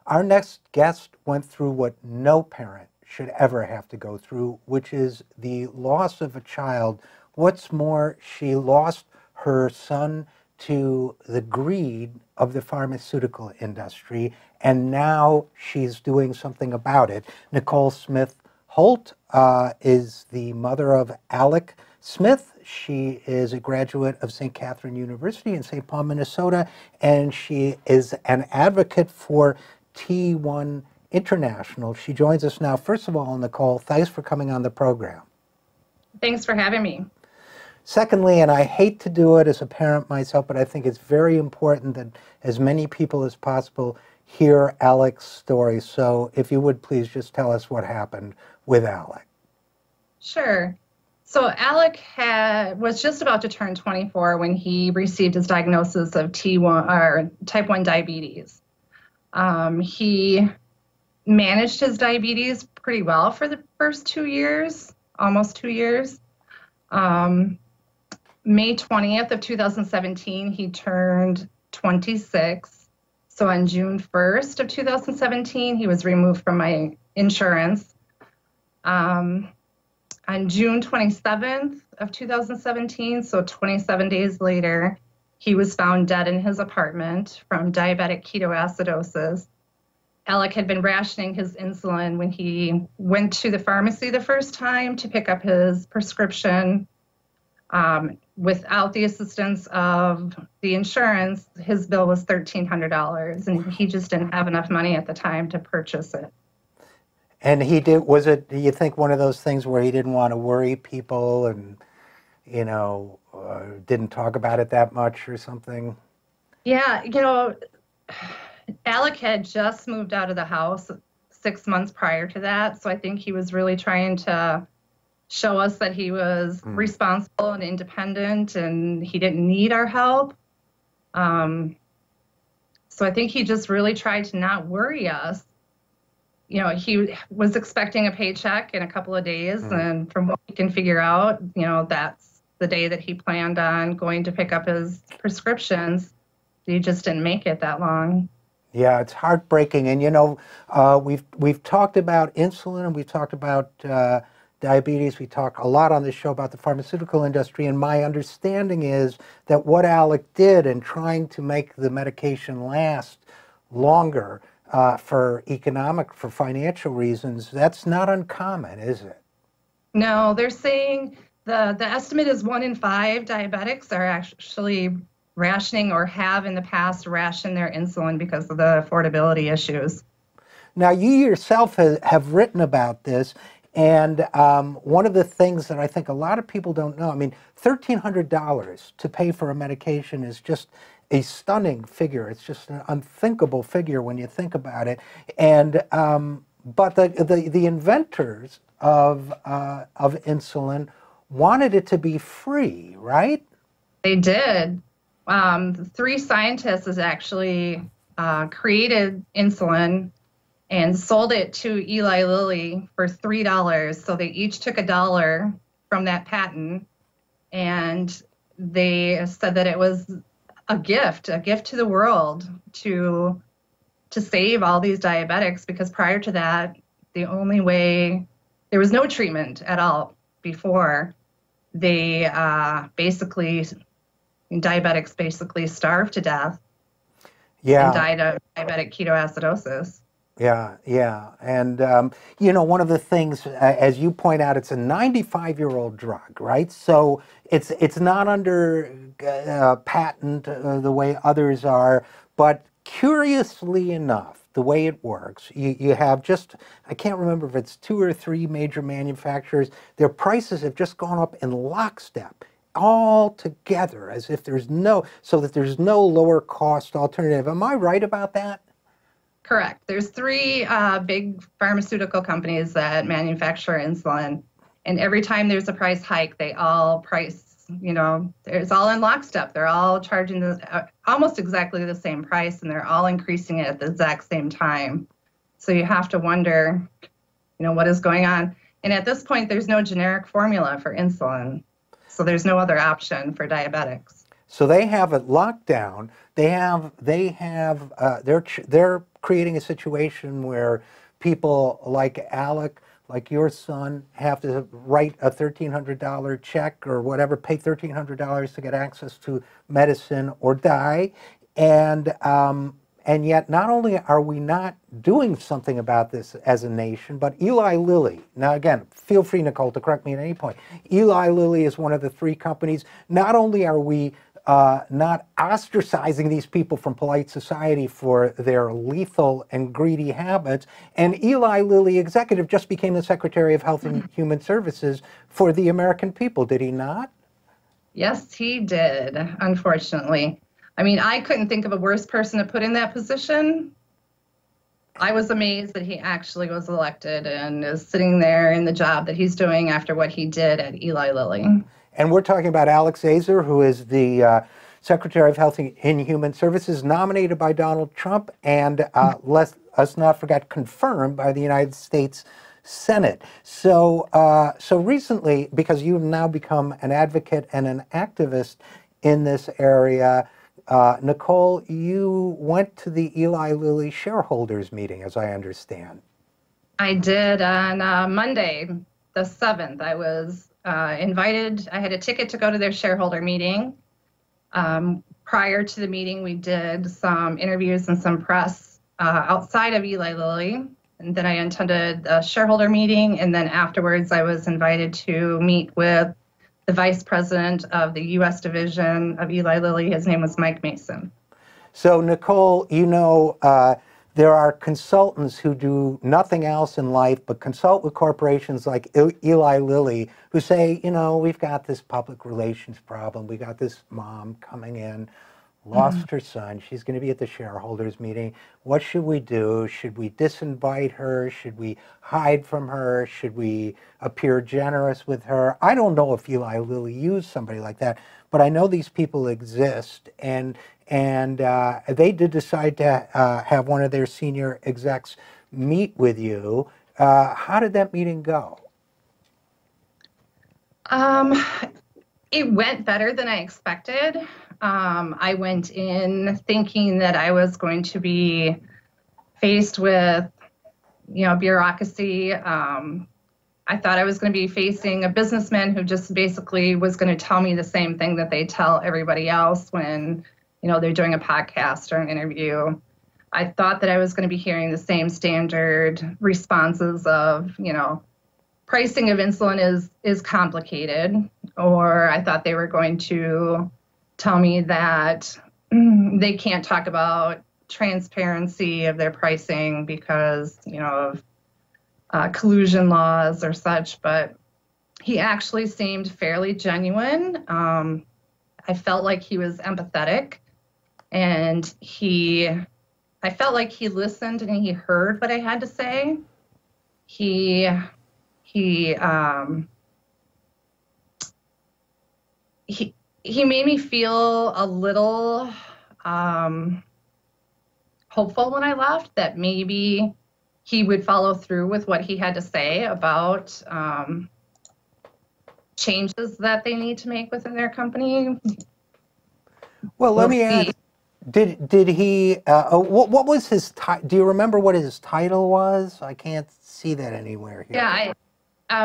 Our next guest went through what no parent should ever have to go through, which is the loss of a child. What's more, she lost her son to the greed of the pharmaceutical industry, and now she's doing something about it. Nicole Smith Holt is the mother of Alec Smith. She is a graduate of St. Catherine University in St. Paul, Minnesota, and she is an advocate for T1 International. She joins us now. First of all, Nicole, thanks for coming on the program. Thanks for having me. Secondly, and I hate to do it as a parent myself, but I think it's very important that as many people as possible hear Alec's story. So if you would please just tell us what happened with Alec. Sure. So Alec was just about to turn 24 when he received his diagnosis of T1 or type 1 diabetes. He managed his diabetes pretty well for the first 2 years, almost 2 years. May 20th of 2017, he turned 26. So on June 1st of 2017, he was removed from my insurance. On June 27th of 2017, so 27 days later, he was found dead in his apartment from diabetic ketoacidosis. Alec had been rationing his insulin when he went to the pharmacy the first time to pick up his prescription. Without the assistance of the insurance, his bill was $1,300, and he just didn't have enough money at the time to purchase it. And he did, was it, do you think, one of those things where he didn't want to worry people and, you know, didn't talk about it that much or something? Yeah, Alec had just moved out of the house 6 months prior to that, so I think he was really trying to show us that he was responsible and independent and he didn't need our help. So I think he just really tried to not worry us. You know, he was expecting a paycheck in a couple of days, and from what we can figure out, that's the day that he planned on going to pick up his prescriptions. He just didn't make it that long. Yeah, it's heartbreaking. And we've talked about insulin, and we've talked about diabetes. We talk a lot on this show about the pharmaceutical industry, and my understanding is that what Alec did in trying to make the medication last longer for financial reasons, that's not uncommon, is it? No, they're saying the estimate is 1 in 5 diabetics are actually rationing or have in the past rationed their insulin because of the affordability issues. Now, you yourself have written about this, and one of the things that I think a lot of people don't know, I mean, $1,300 to pay for a medication is just a stunning figure. It's just an unthinkable figure when you think about it. And but the inventors of insulin wanted it to be free, right? They did. 3 scientists actually created insulin and sold it to Eli Lilly for $3. So they each took $1 from that patent, and they said that it was a gift to the world to save all these diabetics, because prior to that, the only way, there was no treatment at all before. Diabetics basically starved to death. Yeah. And died of diabetic ketoacidosis. Yeah. And, one of the things, as you point out, it's a 95-year-old drug, right? So it's not under patent the way others are, but curiously enough, the way it works, you have just, I can't remember if it's 2 or 3 major manufacturers, their prices have just gone up in lockstep, all together, as if there's no lower cost alternative. Am I right about that? Correct. There's 3 big pharmaceutical companies that manufacture insulin, and every time there's a price hike, they all price, it's all in lockstep. They're all charging almost exactly the same price, and they're all increasing it at the exact same time. So you have to wonder, what is going on? And at this point, there's no generic formula for insulin, so there's no other option for diabetics. So they have it locked down. They're creating a situation where people like Alec, like your son, have to write a $1,300 check or whatever, pay $1,300 to get access to medicine or die. And yet, not only are we not doing something about this as a nation, but Eli Lilly, now again, feel free, Nicole, to correct me at any point. Eli Lilly is one of the three companies. Not only are we not ostracizing these people from polite society for their lethal and greedy habits, and Eli Lilly executive just became the Secretary of Health and Human Services for the American people, did he not? Yes, he did, unfortunately. I mean, I couldn't think of a worse person to put in that position. I was amazed that he actually was elected and is sitting there in the job that he's doing after what he did at Eli Lilly. And we're talking about Alex Azar, who is the Secretary of Health and Human Services, nominated by Donald Trump, and let us not forget, confirmed by the United States Senate. So, so recently, because you've now become an advocate and an activist in this area, Nicole, you went to the Eli Lilly shareholders meeting, as I understand. I did on Monday, the 7th. I was invited. I had a ticket to go to their shareholder meeting. Prior to the meeting, we did some interviews and some press outside of Eli Lilly. And then I attended a shareholder meeting. And then afterwards, I was invited to meet with the vice president of the U.S. division of Eli Lilly. His name was Mike Mason. So, Nicole, you know, there are consultants who do nothing else in life but consult with corporations like Eli Lilly, who say, you know, we've got this public relations problem. We got this mom coming in, lost her son. She's going to be at the shareholders meeting. What should we do? Should we disinvite her? Should we hide from her? Should we appear generous with her? I don't know if Eli Lilly used somebody like that, but I know these people exist, and they did decide to have one of their senior execs meet with you. How did that meeting go? It went better than I expected. I went in thinking that I was going to be faced with, you know, bureaucracy. I thought I was going to be facing a businessman who just basically was going to tell me the same thing that they tell everybody else when, you know, they're doing a podcast or an interview. I thought that I was going to be hearing the same standard responses of, you know, pricing of insulin is complicated, or I thought they were going to tell me that they can't talk about transparency of their pricing because, you know, of collusion laws or such, but he actually seemed fairly genuine. I felt like he was empathetic, and I felt like he listened and he heard what I had to say. He made me feel a little hopeful when I left that maybe he would follow through with what he had to say about changes that they need to make within their company. Well, let me ask, did he, what was his title? Do you remember what his title was? I can't see that anywhere here. Yeah,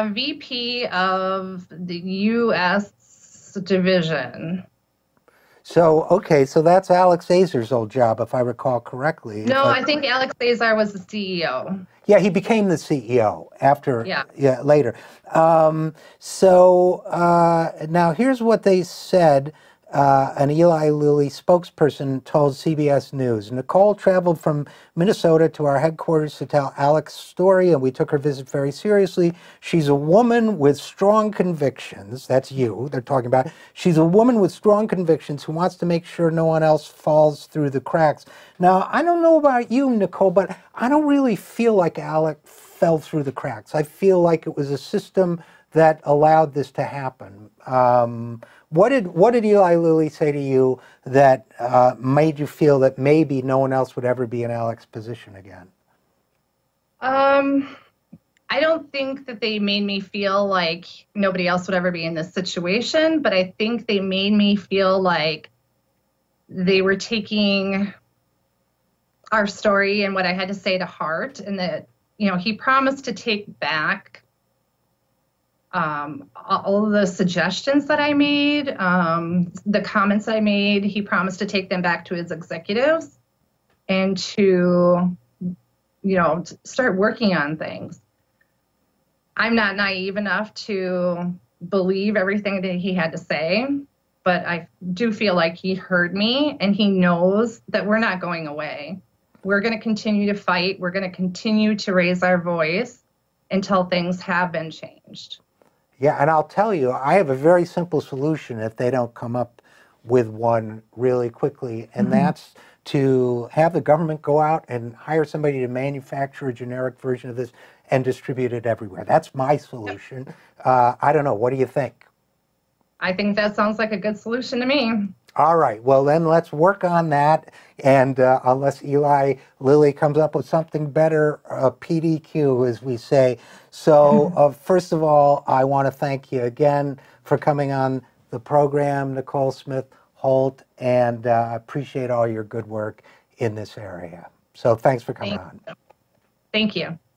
VP of the U.S. division. So, okay, so that's Alex Azar's old job, if I recall correctly. No, I think Alex Azar was the CEO. Yeah, he became the CEO after, yeah later. Now here's what they said. An Eli Lilly spokesperson told CBS News. Nicole traveled from Minnesota to our headquarters to tell Alex's story, and we took her visit very seriously. She's a woman with strong convictions. That's you, they're talking about. She's a woman with strong convictions who wants to make sure no one else falls through the cracks. Now, I don't know about you, Nicole, but I don't really feel like Alex fell through the cracks. I feel like it was a system that allowed this to happen. What did Eli Lilly say to you that made you feel that maybe no one else would ever be in Alex's position again? I don't think that they made me feel like nobody else would ever be in this situation, but I think they made me feel like they were taking our story and what I had to say to heart, and that, he promised to take back all of the suggestions that I made, the comments I made. He promised to take them back to his executives and to, start working on things. I'm not naive enough to believe everything that he had to say, but I do feel like he heard me and he knows that we're not going away. We're going to continue to fight. We're going to continue to raise our voice until things have been changed. Yeah, and I'll tell you, I have a very simple solution if they don't come up with one really quickly, and that's to have the government go out and hire somebody to manufacture a generic version of this and distribute it everywhere. That's my solution. I don't know. What do you think? I think that sounds like a good solution to me. All right. Well, then let's work on that. And unless Eli Lilly comes up with something better, PDQ, as we say. So first of all, I want to thank you again for coming on the program, Nicole Smith Holt, and appreciate all your good work in this area. So thanks for coming on. Thank you.